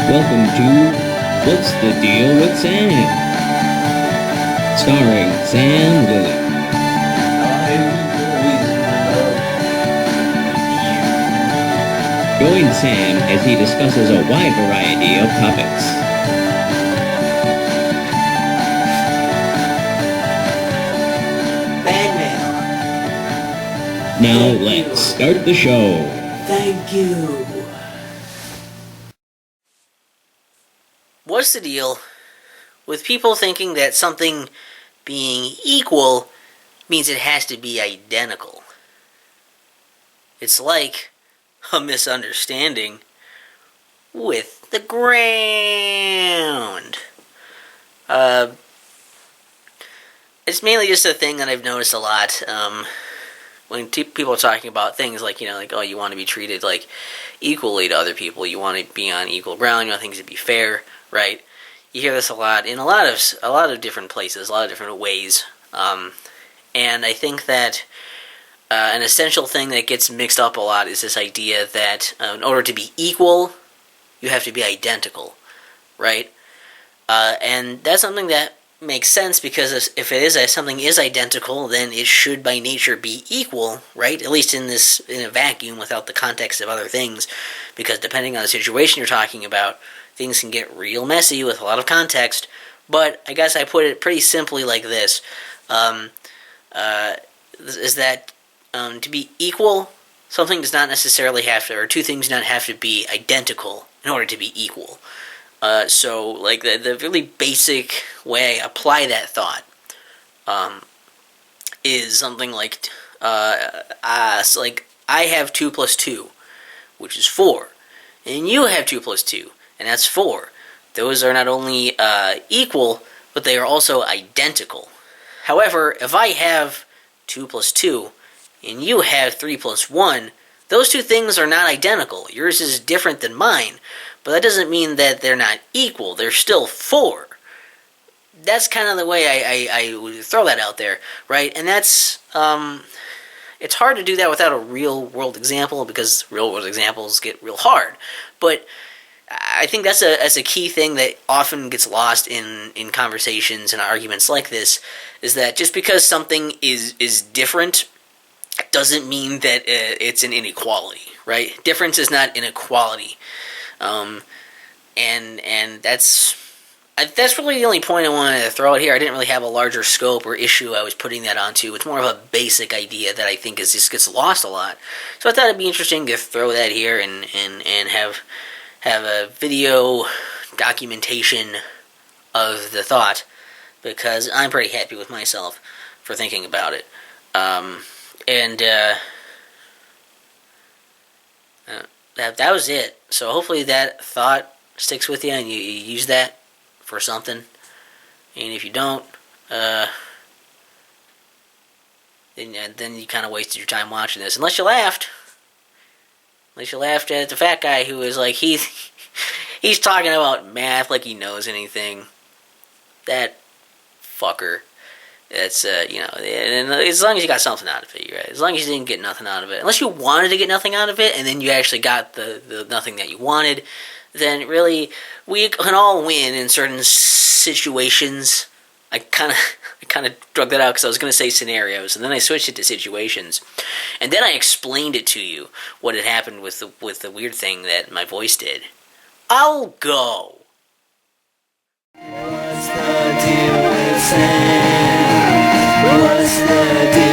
Welcome to What's the Deal with Sam? Starring Sam Lilly. Join Sam as he discusses a wide variety of topics. Bangman. Now let's start the show. Thank you. What's the deal with people thinking that something being equal means it has to be identical? It's like a misunderstanding with the ground. It's mainly just a thing that I've noticed a lot when people are talking about things like, oh, you want to be treated like equally to other people. You want to be on equal ground. You want things to be fair, right? You hear this a lot in a lot of different places, a lot of different ways. And I think that an essential thing that gets mixed up a lot is this idea that in order to be equal, you have to be identical, right? And that's something that makes sense because if something is identical, then it should by nature be equal, right? At least in a vacuum without the context of other things, because depending on the situation you're talking about, things can get real messy with a lot of context. But I guess I put it pretty simply like this: is that to be equal, something does not necessarily have to, or two things do not have to be identical in order to be equal. So, like, the really basic way I apply that thought is something like, so like, I have 2 plus 2, which is 4, and you have 2 plus 2, and that's 4. Those are not only equal, but they are also identical. However, if I have 2 plus 2, and you have 3 plus 1, those two things are not identical. Yours is different than mine, but that doesn't mean that they're not equal. They're still 4. That's kind of the way I would throw that out there, right? And that's, it's hard to do that without a real-world example, because real-world examples get real hard. But I think that's a key thing that often gets lost in conversations and arguments like this, is that just because something is different doesn't mean that it's an inequality, right? Difference is not inequality. And that's really the only point I wanted to throw out here. I didn't really have a larger scope or issue I was putting that onto. It's more of a basic idea that I think just gets lost a lot. So I thought it'd be interesting to throw that here and have a video documentation of the thought, because I'm pretty happy with myself for thinking about it. That was it. So hopefully that thought sticks with you and you use that for something. And if you don't, then you kind of wasted your time watching this. Unless you laughed. Unless you laughed at the fat guy who was like, he's talking about math like he knows anything. That fucker. That's, and as long as you got something out of it, right? As long as you didn't get nothing out of it. Unless you wanted to get nothing out of it, and then you actually got the nothing that you wanted, then really, we can all win in certain situations. I kind of drug that out because I was going to say scenarios, and then I switched it to situations. And then I explained it to you, what had happened with the weird thing that my voice did. I'll go. What's the deal with Sam? What's the deal?